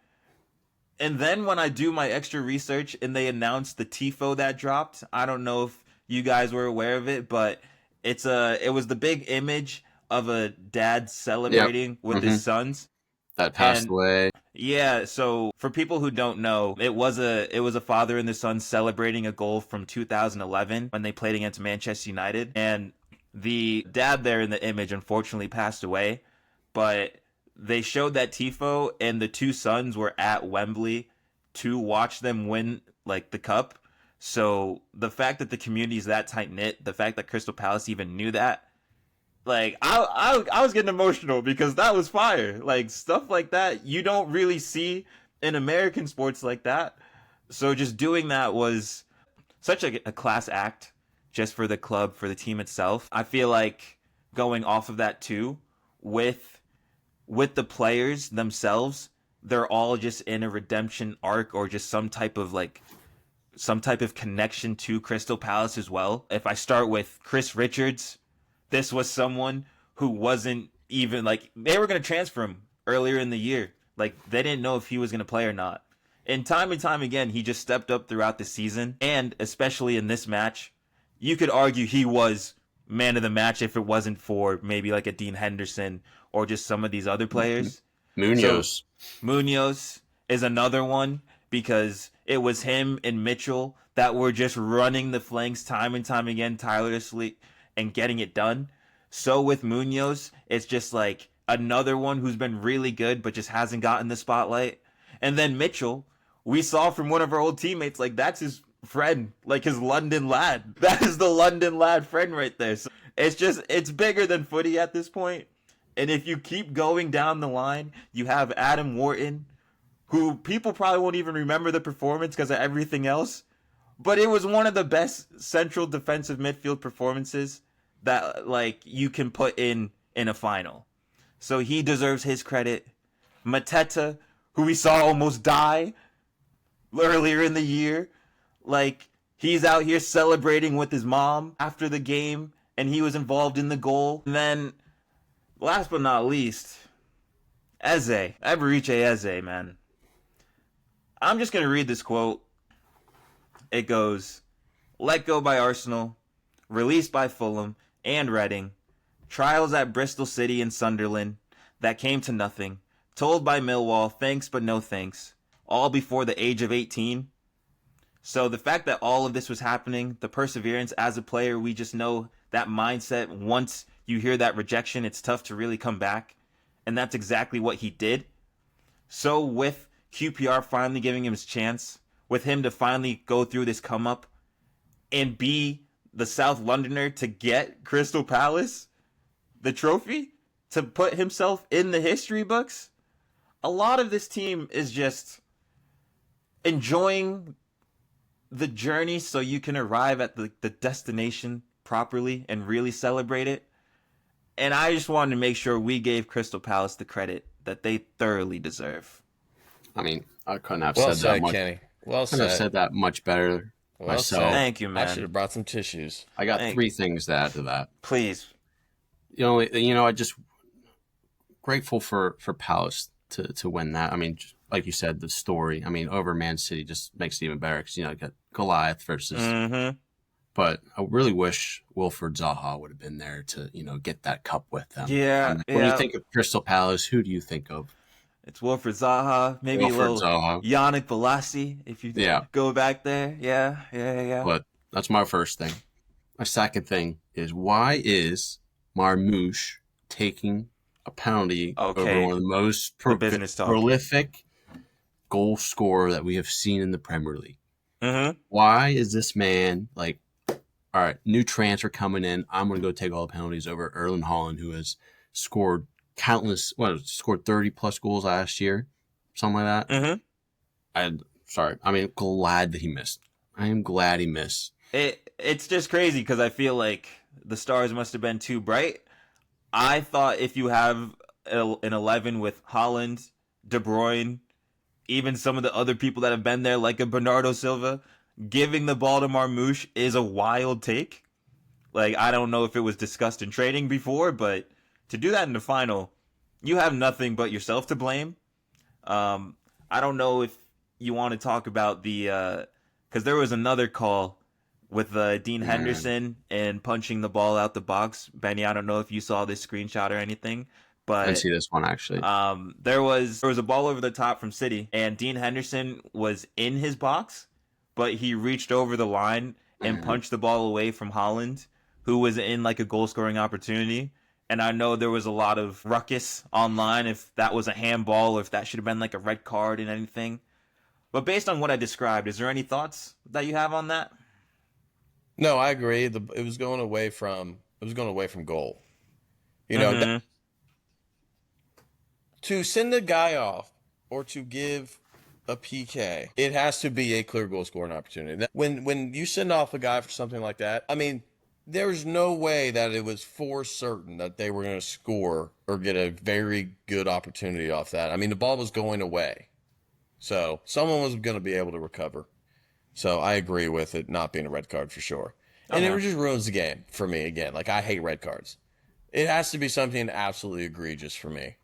And then when I do my extra research and they announced the tifo that dropped, I don't know if you guys were aware of it, but it was the big image of a dad celebrating with his sons that passed away. Yeah, so for people who don't know, it was a father and the son celebrating a goal from 2011 when they played against Manchester United, and the dad there in the image unfortunately passed away, but they showed that tifo and the two sons were at Wembley to watch them win like the cup. So the fact that the community is that tight knit, the fact that Crystal Palace even knew that, like I was getting emotional because that was fire. Like stuff like that you don't really see in American sports like that. So just doing that was such a class act just for the club, for the team itself. I feel like going off of that too, with the players themselves, they're all just in a redemption arc or just some type of connection to Crystal Palace as well. If I start with Chris Richards, this was someone who wasn't even like, they were going to transfer him earlier in the year. Like they didn't know if he was going to play or not. And time again, he just stepped up throughout the season. And especially in this match, you could argue he was man of the match if it wasn't for maybe like a Dean Henderson or just some of these other players. Munoz. So, Munoz is another one because it was him and Mitchell that were just running the flanks time and time again tirelessly and getting it done. So with Munoz, it's just like another one who's been really good but just hasn't gotten the spotlight. And then Mitchell, we saw from one of our old teammates, like that's his friend, like his London lad. That is the London lad friend right there. So it's bigger than footy at this point. And if you keep going down the line, you have Adam Wharton, who people probably won't even remember the performance because of everything else. But it was one of the best central defensive midfield performances that like you can put in a final. So he deserves his credit. Mateta, who we saw almost die earlier in the year, like he's out here celebrating with his mom after the game, and he was involved in the goal. And then, last but not least, Eze, Eberiche Eze, man. I'm just going to read this quote. It goes, let go by Arsenal, released by Fulham and Reading, trials at Bristol City and Sunderland that came to nothing, told by Millwall, thanks but no thanks, all before the age of 18. So the fact that all of this was happening, the perseverance as a player, we just know that mindset, once you hear that rejection, it's tough to really come back. And that's exactly what he did. So with QPR finally giving him his chance, with him to finally go through this come up and be the South Londoner to get Crystal Palace the trophy, to put himself in the history books, a lot of this team is just enjoying the journey so you can arrive at the destination properly and really celebrate it. And I just wanted to make sure we gave Crystal Palace the credit that they thoroughly deserve. I mean, I couldn't have Well said that much. Kenny. Well Couldn't have said. said that much better myself. Said. Thank you, I man. should have brought some tissues. I got three things to add to that. Please. I just grateful for Palace to win that. I mean, like you said, the story. I mean, over Man City just makes it even better because got Goliath versus. Mm-hmm. But I really wish Wilfred Zaha would have been there to get that cup with them. Yeah. When you think of Crystal Palace, who do you think of? It's Wilfred Zaha, maybe Wilfred a little Zaha. Yannick Bolasie, if you go back there. Yeah. But that's my first thing. My second thing is, why is Marmoush taking a penalty over one of the most prolific goal scorer that we have seen in the Premier League? Mm-hmm. Why is this man like, all right, new transfer coming in, I'm going to go take all the penalties over Erling Haaland, who has scored scored 30-plus goals last year, something like that? Mm-hmm. I'm glad that he missed. I am glad he missed. It's just crazy because I feel like the stars must have been too bright. I thought if you have an 11 with Haaland, De Bruyne, even some of the other people that have been there, like a Bernardo Silva, giving the ball to Marmoush is a wild take. Like, I don't know if it was discussed in training before, but to do that in the final, you have nothing but yourself to blame. I don't know if you want to talk about the because there was another call with Dean Henderson and punching the ball out the box. Benny, I don't know if you saw this screenshot or anything, but I didn't see this one actually. There was a ball over the top from City, and Dean Henderson was in his box, but he reached over the line and punched the ball away from Haaland, who was in like a goal scoring opportunity. And I know there was a lot of ruckus online if that was a handball or if that should have been like a red card and anything. But based on what I described, is there any thoughts that you have on that? No, I agree. It was going away from goal. To send a guy off or to give a PK, it has to be a clear goal scoring opportunity. When you send off a guy for something like that, I mean, there's no way that it was for certain that they were going to score or get a very good opportunity off that. I mean, the ball was going away. So someone was going to be able to recover. So I agree with it not being a red card for sure. And it just ruins the game for me again. Like, I hate red cards. It has to be something absolutely egregious for me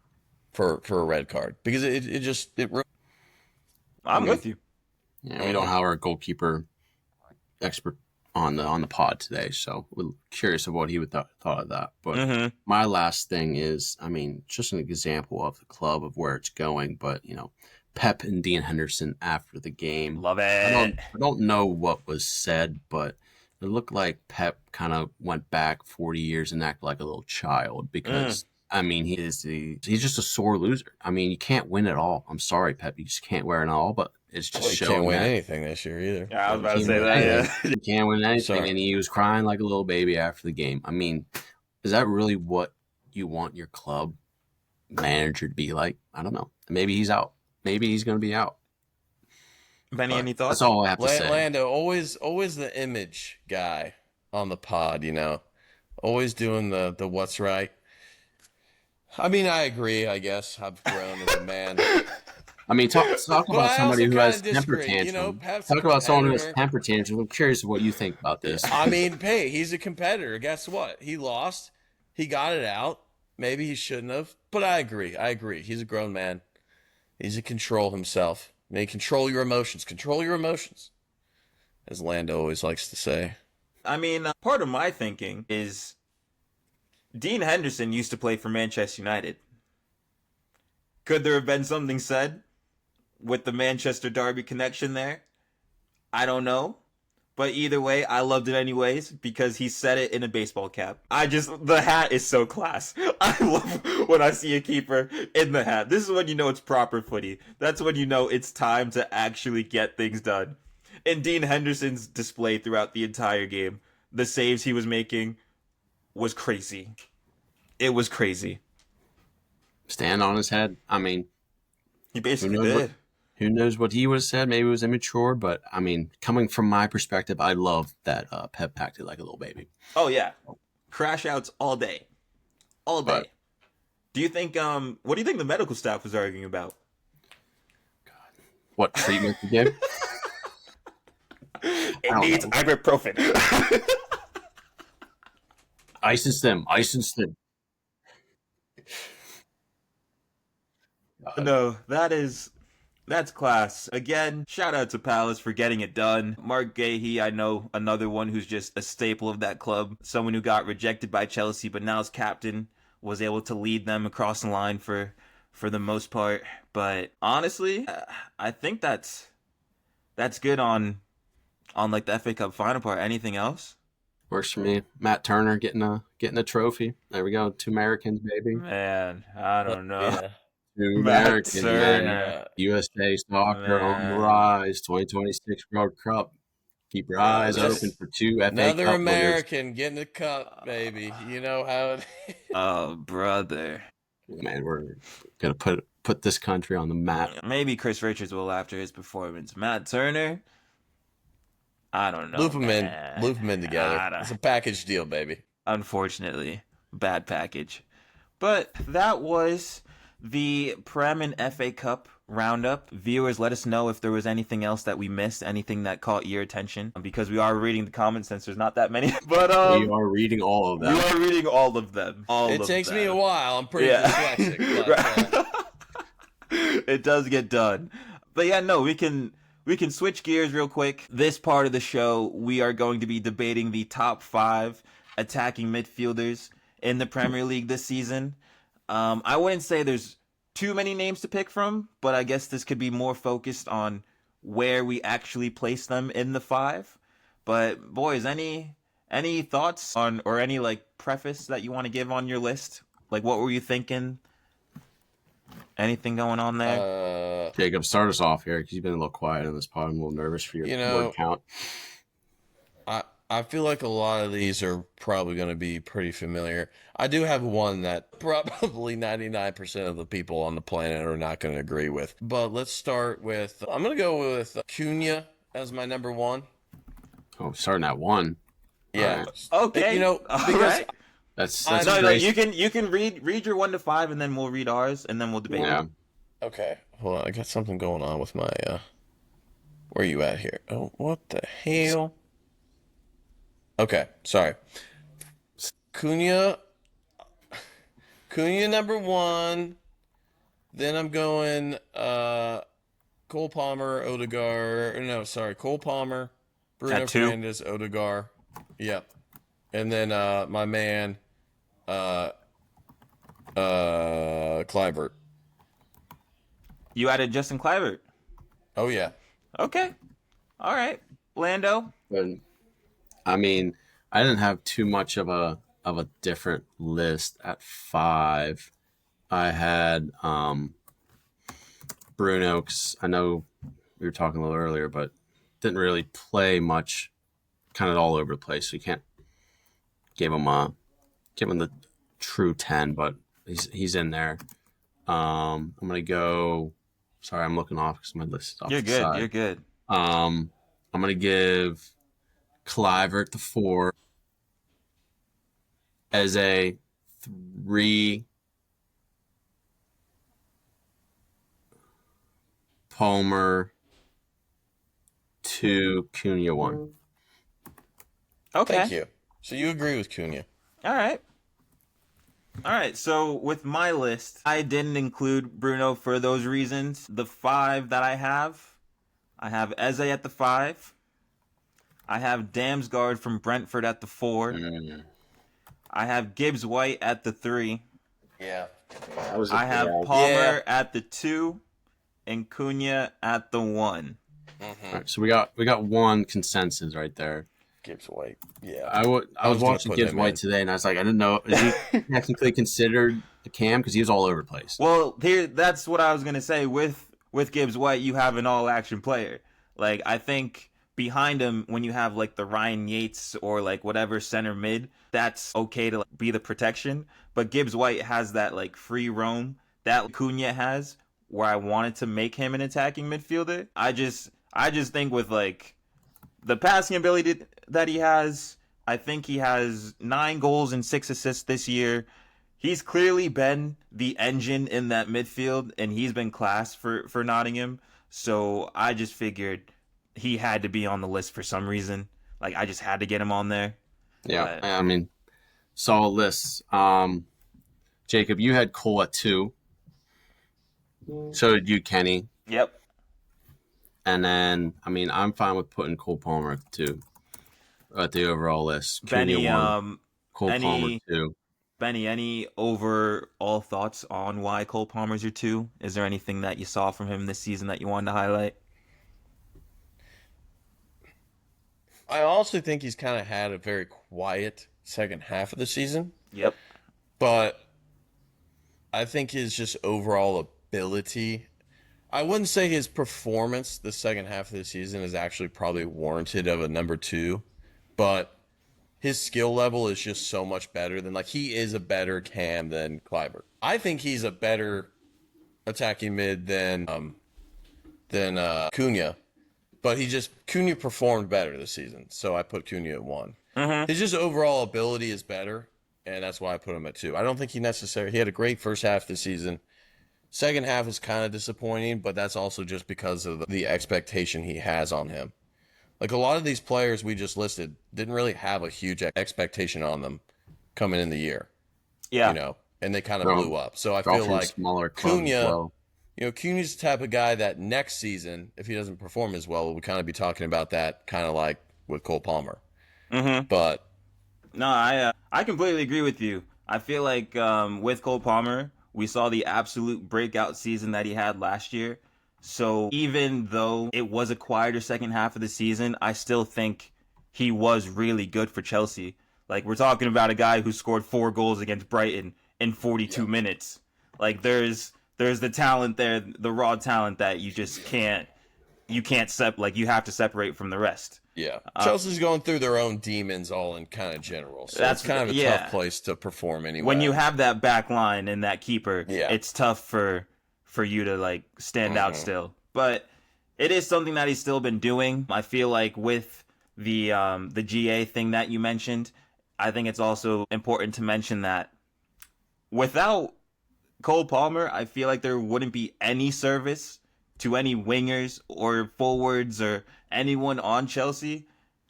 for a red card because it I'm with you. Yeah, we don't have our goalkeeper expert on the pod today, so we're curious of what he would thought of that. But my last thing is, I mean, just an example of the club of where it's going. But Pep and Dean Henderson after the game, Love it. I don't know what was said, but it looked like Pep kind of went back 40 years and acted like a little child because. I mean, he's just a sore loser. I mean, you can't win it all. I'm sorry, Pep. You just can't win it all, but it's just showing. Can't win anything this year either. Yeah, I was about to say that, yeah. You can't win anything. Sorry. And he was crying like a little baby after the game. I mean, is that really what you want your club manager to be like? I don't know. Maybe he's out. Maybe he's going to be out. Benny, any thoughts? That's all I have to say. Lando, always the image guy on the pod, always doing the what's right. I mean, I agree, I guess. I've grown as a man. I mean, talk about somebody who has temper disagree. tantrum. Talk about someone who has temper tantrum. I'm curious what you think about this. I mean, hey, he's a competitor. Guess what? He lost. He got it out. Maybe he shouldn't have, but I agree. He's a grown man. He's to control himself. Control your emotions. Control your emotions, as Lando always likes to say. I mean, part of my thinking is Dean Henderson used to play for Manchester United. Could there have been something said with the Manchester Derby connection there? I don't know. But either way, I loved it anyways because he said it in a baseball cap. The hat is so class. I love when I see a keeper in the hat. This is when you know it's proper footy. That's when you know it's time to actually get things done. And Dean Henderson's display throughout the entire game, the saves he was making was crazy. It was crazy. Stand on his head. I mean, He basically Who knows did. who knows what he would have said? Maybe it was immature, but I mean, coming from my perspective, I love that Pep acted like a little baby. Oh yeah, crash outs all day, all day. But- Do you think? What do you think the medical staff was arguing about? What treatment to give? It don't needs know. ibuprofen. Ice them. No, that's class. Again, shout out to Palace for getting it done. Mark Gahey, I know another one who's just a staple of that club. Someone who got rejected by Chelsea, but now is captain, was able to lead them across the line for the most part. But honestly, I think that's good on like the FA Cup final part. Anything else? Works for me. Matt Turner getting a trophy. There we go. 2 Americans, baby. Man, I don't know. Yeah. 2 Matt Americans, Turner. man. USA soccer on the Man. rise. 2026 World Cup. Keep your eyes Yes. open for 2 FA Another Cup American getting the cup, baby. You know how it is. Oh, brother. winners. Man, we're gonna put this country on the map. Maybe Chris Richards will after his performance. Matt Turner, I don't know. Loop them in. man. Loop them in I together. don't- It's a package deal, baby. Unfortunately, bad package. But that was the Prem and FA Cup roundup. Viewers, let us know if there was anything else that we missed, anything that caught your attention, because we are reading the comments since there's not that many. But We are reading all of we them. are reading all of them. It takes me a while. I'm pretty dyslexic. But, Right. It does get done. But yeah, no, we can switch gears real quick. This part of the show, we are going to be debating the top 5 attacking midfielders in the Premier League this season. I wouldn't say there's too many names to pick from, but I guess this could be more focused on where we actually place them in the 5. But boys, any thoughts on, or any like preface that you want to give on your list? Like, what were you thinking? Anything going on there? Jacob, start us off here because you've been a little quiet in this pod. I'm a little nervous for your word count. I feel like a lot of these are probably going to be pretty familiar. I do have one that probably 99% of the people on the planet are not going to agree with. But let's start with, I'm going to go with Cunha as my number 1. Oh, starting at 1. Yeah. Right. Okay. You know, All because right. That's No, great. you can read your 1 to 5, and then we'll read ours, and then we'll debate. Yeah. Okay, hold on. I got something going on with my, where you at here? Oh, what the hell? Okay, sorry. Cunha number 1. Then I'm going, Cole Palmer, Odegaard. No, sorry, Cole Palmer, Bruno At 2? Fernandes, Odegaard. Yep. And then, my man, Kluivert. You added Justin Kluivert. Oh, yeah. Okay. All right. Lando. But I mean, I didn't have too much of a different list at 5. I had Bruno, because I know we were talking a little earlier, but didn't really play much, kind of all over the place. So you can't give him the true 10, but he's in there. I'm gonna go. Sorry, I'm looking off because my list is off. You're the good. side. You're good. I'm gonna give Kluivert the 4 as a 3. Palmer 2, Cunha 1. Okay. Thank you. So you agree with Cunha? All right. All right, so with my list, I didn't include Bruno for those reasons. The 5 that I have Eze at the 5. I have Damsgaard from Brentford at the 4. Mm, I have Gibbs White at the 3. Yeah. that was I have Palmer at the 2 and Cunha at the 1. All right, so we got one consensus right there. Gibbs White. Yeah. I was gonna watching put Gibbs him White in. today, and I was like, I didn't know, is he technically considered a cam because he was all over the place. Well, that's what I was gonna say. With Gibbs White, you have an all-action player. Like, I think behind him, when you have like the Ryan Yates or like whatever center mid, that's okay to like, be the protection. But Gibbs White has that like free roam that Cunha has, where I wanted to make him an attacking midfielder. I just think with like the passing ability that he has, I think he has 9 goals and 6 assists this year. He's clearly been the engine in that midfield, and he's been class for Nottingham. So I just figured he had to be on the list for some reason. Like, I just had to get him on there. Yeah, But, I mean, solid lists. Jacob, you had Cole at 2. So did you, Kenny. yep. And then, I mean, I'm fine with putting Cole Palmer at 2 at the overall list. Cunha Benny, 1, Cole Palmer 2. Benny, any overall thoughts on why Cole Palmer's your 2? Is there anything that you saw from him this season that you wanted to highlight? I also think he's kind of had a very quiet second half of the season, Yep. but I think his just overall ability. I wouldn't say his performance the second half of the season is actually probably warranted of a number 2, but his skill level is just so much better than like he is a better cam than Clyburn. I think he's a better attacking mid than Cunha, but Cunha performed better this season, so I put Cunha at 1. His just overall ability is better, and that's why I put him at 2. I don't think he had a great first half of the season. Second half is kind of disappointing, but that's also just because of the expectation he has on him. Like a lot of these players we just listed didn't really have a huge expectation on them coming in the year, Yeah. and they kind of No, blew up. So I They're all feel from like smaller clubs Cunha, as well. Cunha's the type of guy that next season, if he doesn't perform as well, we'll kind of be talking about that kind of like with Cole Palmer. Mm-hmm. But No, I completely agree with you. I feel like with Cole Palmer, we saw the absolute breakout season that he had last year. So even though it was a quieter second half of the season, I still think he was really good for Chelsea. Like, we're talking about a guy who scored 4 goals against Brighton in 42 minutes. Like, there's the talent there, the raw talent that you just can't you have to separate from the rest. yeah, Chelsea's going through their own demons all in kind of general. So That's- it's kind of a yeah. tough place to perform anyway. When you have that back line and that keeper, Yeah. it's tough for you to like stand out still. But it is something that he's still been doing. I feel like with the GA thing that you mentioned, I think it's also important to mention that without Cole Palmer, I feel like there wouldn't be any service to any wingers or forwards or anyone on Chelsea.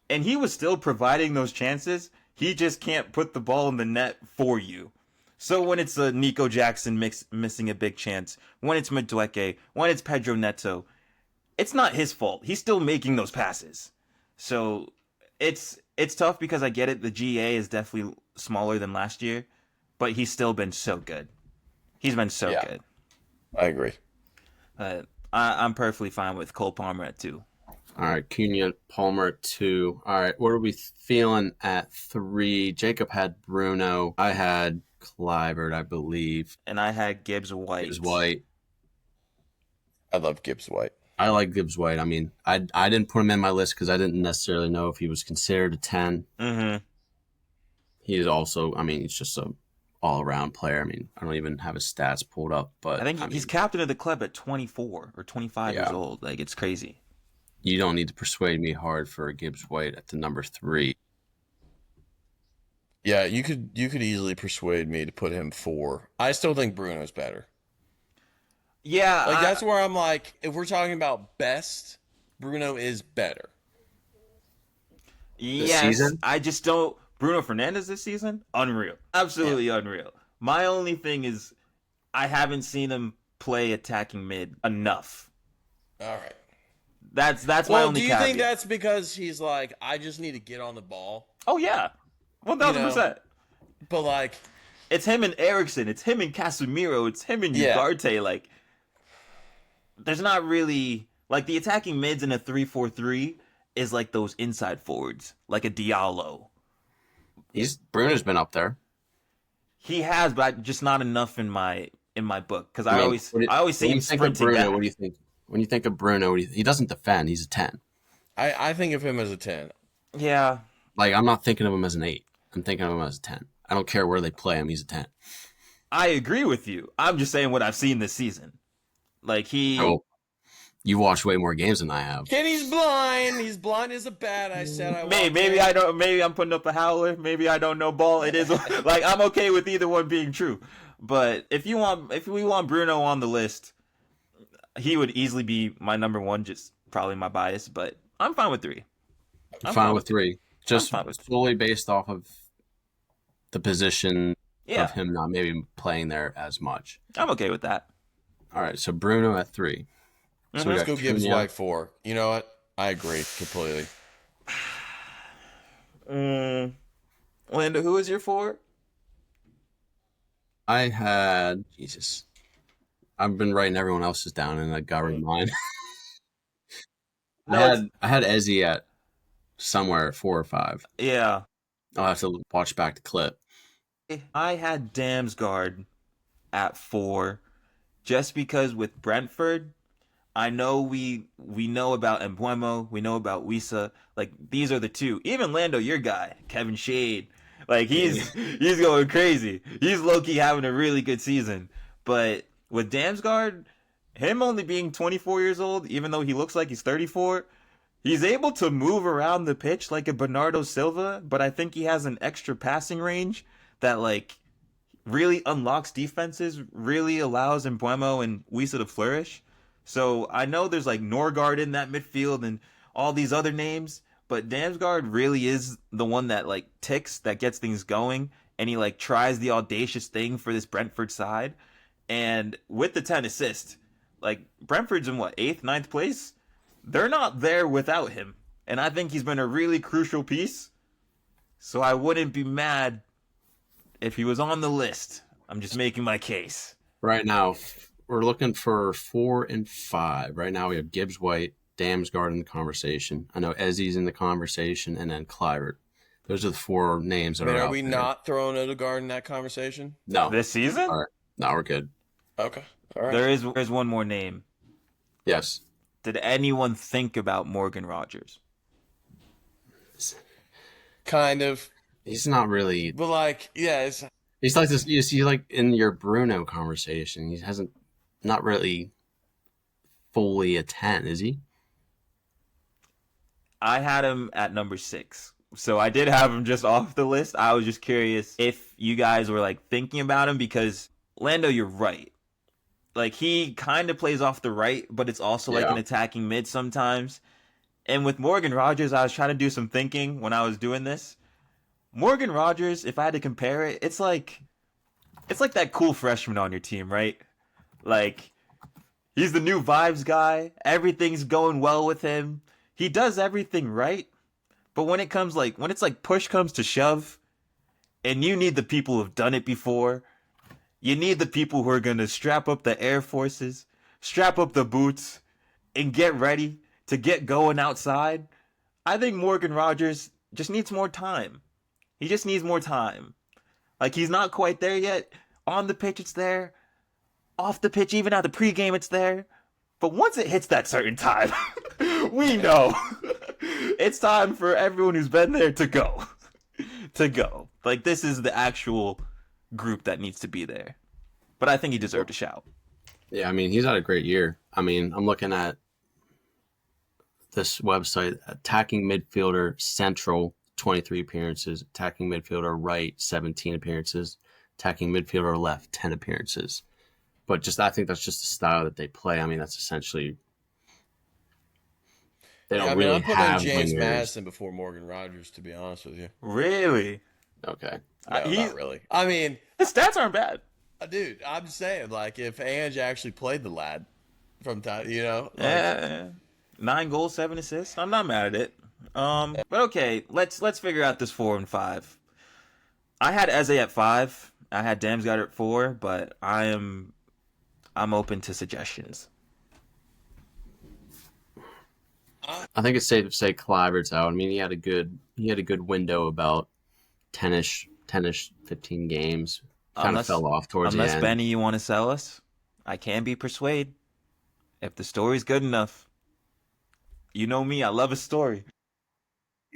And he was still providing those chances. He just can't put the ball in the net for you. So when it's a Nico Jackson missing a big chance, when it's Madueke, when it's Pedro Neto, it's not his fault. He's still making those passes. So it's tough because I get it. The GA is definitely smaller than last year, but he's still been so good. He's been so good. I agree. I'm perfectly fine with Cole Palmer at 2. All right, Cunha, Palmer at 2. All right, what are we feeling at 3? Jacob had Bruno. I had Clyburn, I believe. And I had Gibbs White. Gibbs White. I love Gibbs White. I like Gibbs White. I mean, I didn't put him in my list because I didn't necessarily know if he was considered a 10. Mm-hmm. He is also, I mean, he's just a all-around player. I mean, I don't even have his stats pulled up, but I think he's captain of the club at 24 or 25 years old. Like, it's crazy. You don't need to persuade me hard for Gibbs White at the number 3. Yeah, you could easily persuade me to put him 4. I still think Bruno's better. Yeah, Like that's where I'm like, if we're talking about best, Bruno is better. Yes, season? I just don't. Bruno Fernandes this season, unreal, absolutely unreal. My only thing is I haven't seen him play attacking mid enough. All right. That's my Well, only do you caveat. think that's because he's like, I just need to get on the ball? Oh yeah, 1000%. But like, It's him and Erickson. It's him and Casemiro. It's him and Yeah. Ugarte. Like, there's not really like the attacking mids in a 3-4-3 is like those inside forwards, like a Diallo. Bruno's been up there. He has, but just not enough in my book because I I mean, always see when him you think of sprinting Bruno, back. what do you think? When you think of Bruno, he doesn't defend. He's a 10. I think of him as a 10. Yeah, Like, I'm not thinking of him as an 8. I'm thinking of him as a 10. I don't care where they play him. He's a 10. I agree with you. I'm just saying what I've seen this season. Like Oh, you watch way more games than I have. Kenny's blind. He's blind as a bat. I said I maybe I don't. Maybe I'm putting up a howler. Maybe I don't know ball. It is like I'm okay with either one being true. But if we want Bruno on the list, he would easily be my number one. Just probably my bias, but I'm fine with 3. I'm fine with 3. Just fine with 3. solely based off of the position Yeah, of him not maybe playing there as much. I'm okay with that. All right, so Bruno at 3. So we Let's got go Gibbs Cunha. White 4. You know what? I agree completely. Lando, who is your 4? I had Jesus. I've been writing everyone else's down, and I got rid of mine. No, I had Ezzy at somewhere at 4 or 5. yeah. I'll have to watch back the clip. I had Damsgaard at 4, just because with Brentford, I know we know about Embuemo, we know about Wisa. Like these are the two. Even Lando, your guy, Kevin Shade, like he's going crazy. He's low key having a really good season. But with Damsgaard, him only being 24 years old, even though he looks like he's 34, he's able to move around the pitch like a Bernardo Silva. But I think he has an extra passing range that like really unlocks defenses, really allows Embuemo and Wisa to flourish. So I know there's like Norgard in that midfield and all these other names, but Damsgaard really is the one that like ticks, that gets things going, and he like tries the audacious thing for this Brentford side. And with the 10 assists, like Brentford's in what, 8th, 9th place? They're not there without him. And I think he's been a really crucial piece. So I wouldn't be mad if he was on the list. I'm just making my case. Right now, we're looking for 4 and 5. Right now, we have Gibbs White, Damsgaard in the conversation. I know Ezzy's in the conversation, and then Clivert. Those are the 4 names that I mean, are are out we there. not throwing Odegaard in that conversation? No. This season? All right. No, we're good. Okay. All right. There's one more name. Yes. Did anyone think about Morgan Rogers? Kind of. He's not really. But like, yeah, it's He's like this. You see, like in your Bruno conversation, he hasn't not really fully a 10, is he? I had him at number 6. So I did have him just off the list. I was just curious if you guys were like thinking about him because Lando, you're right. Like he kind of plays off the right, but it's also like an attacking mid sometimes. And with Morgan Rogers, I was trying to do some thinking when I was doing this. Morgan Rogers, if I had to compare it, it's like that cool freshman on your team, right? Like he's the new vibes guy. Everything's going well with him. He does everything right. But when it's like push comes to shove, and you need the people who've done it before, you need the people who are going to strap up the Air Forces, strap up the boots, and get ready to get going outside. I think Morgan Rogers just needs more time. He just needs more time. Like, he's not quite there yet. On the pitch, it's there. Off the pitch, even at the pregame, it's there. But once it hits that certain time, we know it's time for everyone who's been there to go. To go. Like, this is the actual group that needs to be there. But I think he deserved a shout. Yeah, I mean, he's had a great year. I mean, I'm looking at this website, attacking midfielder central, 23 appearances, attacking midfielder right, 17 appearances, attacking midfielder left, 10 appearances. But just I think that's just the style that they play. I mean, that's essentially they don't really I'm putting have James wingers. Madison before Morgan Rogers, to be honest with you. Really? Okay. No, not really. I mean, His stats aren't bad. Dude, I'm just saying, like, if Ange actually played the lad from time, like, Yeah, 9 goals, 7 assists. I'm not mad at it. But okay, let's figure out this 4 and 5. I had Eze at 5. I had Damsgaard at 4, but I'm open to suggestions. I think it's safe to say Clivert's out. I mean, he had a good window about 10ish, 15 games. Kind of fell off towards the Unless end. Benny, you want to sell us, I can be persuaded. If the story's good enough, you know me, I love a story.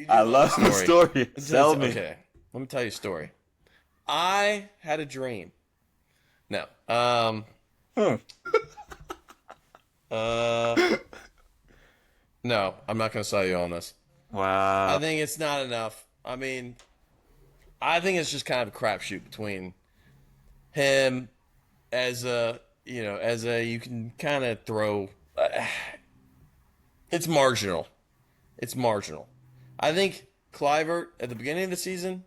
I love a story. Sell me. Okay, let me tell you a story. I had a dream. No. No, I'm not going to sell you on this. Wow. I think it's not enough. I mean, I think it's just kind of a crapshoot between him as you can kind of throw. It's marginal. It's marginal. I think Kluivert at the beginning of the season,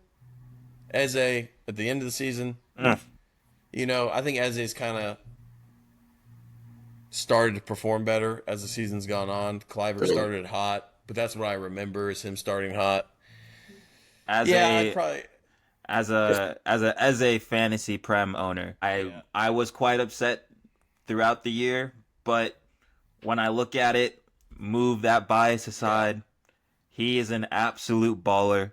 Eze at the end of the season, I think Eze's kind of started to perform better as the season's gone on. Kluivert started hot, but that's what I remember is him starting hot. As a fantasy Prem owner, I was quite upset throughout the year, but when I look at it, move that bias aside, he is an absolute baller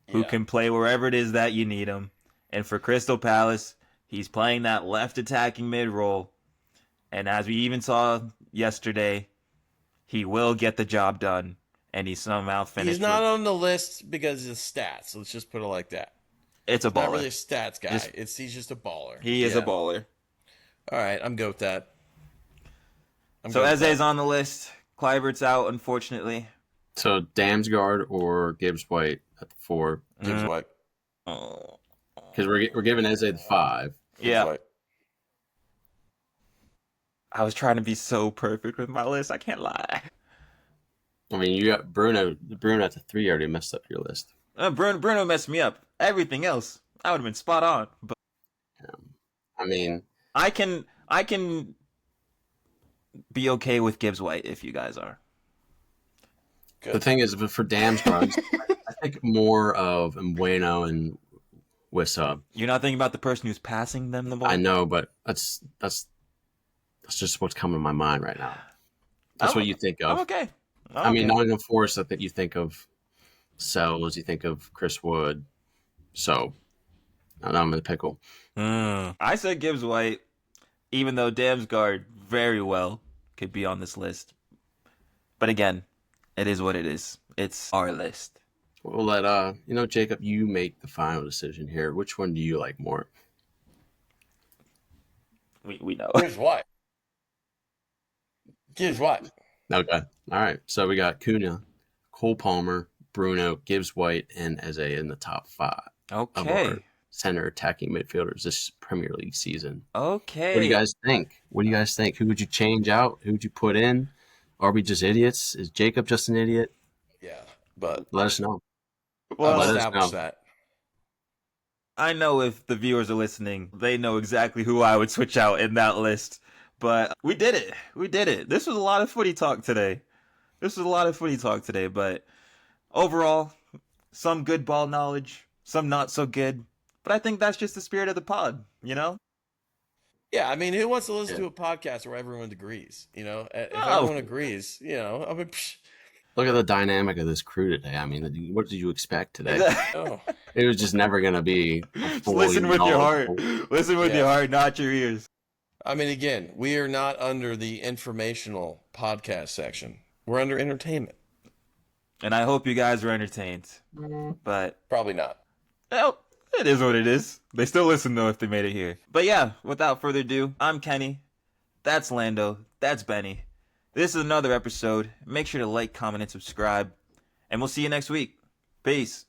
who can play wherever it is that you need him. And for Crystal Palace, he's playing that left attacking mid role. And as we even saw yesterday, he will get the job done. And he somehow finished. He's not on the list because of his stats. Let's just put it like that. It's a baller. Not really a stats guy. He's just a baller. He is a baller. All right, I'm good with that. So Eze's on the list. Kluivert's out, unfortunately. So Damsgaard or Gibbs White at the 4. Gibbs White. Because we're giving Eze the 5. Yeah. White. I was trying to be so perfect with my list. I can't lie. I mean, you got Bruno at the 3 already messed up your list. Bruno messed me up. Everything else, I would have been spot on. But I mean, I can be okay with Gibbs White if you guys are. Good. The thing is, for Damsgaard, I think more of Mbueno and Wissa. You're not thinking about the person who's passing them the ball? I know, but that's just what's coming to my mind right now. That's what you think of. Okay. I mean, not in the Forest, I think you think of Sells, you think of Chris Wood. So, I'm in the pickle. I said Gibbs White, even though Damsgaard very well could be on this list. But again, it is what it is. It's our list. We'll let Jacob, you make the final decision here. Which one do you like more? We know. Gibbs White. Gibbs White. Okay. All right. So we got Cunha, Cole Palmer, Bruno, Gibbs White, and Eze in the top 5 of our center attacking midfielders this Premier League season. Okay. What do you guys think? Who would you change out? Who would you put in? Are we just idiots? Is Jacob just an idiot? Yeah, but let us know. Well, let establish us know. that. I know if the viewers are listening, they know exactly who I would switch out in that list. But we did it. This was a lot of footy talk today. But overall, some good ball knowledge, some not so good. But I think that's just the spirit of the pod, you know? Yeah, I mean, who wants to listen to a podcast where everyone agrees? If everyone agrees, I mean, psh. Look at the dynamic of this crew today. I mean, what did you expect today? Oh. It was just never going to be. Listen with your heart. Listen with your heart, not your ears. I mean, again, we are not under the informational podcast section. We're under entertainment. And I hope you guys were entertained. But probably not. Well, it is what it is. They still listen, though, if they made it here. But yeah, without further ado, I'm Kenny. That's Lando. That's Benny. This is another episode. Make sure to like, comment, and subscribe. And we'll see you next week. Peace.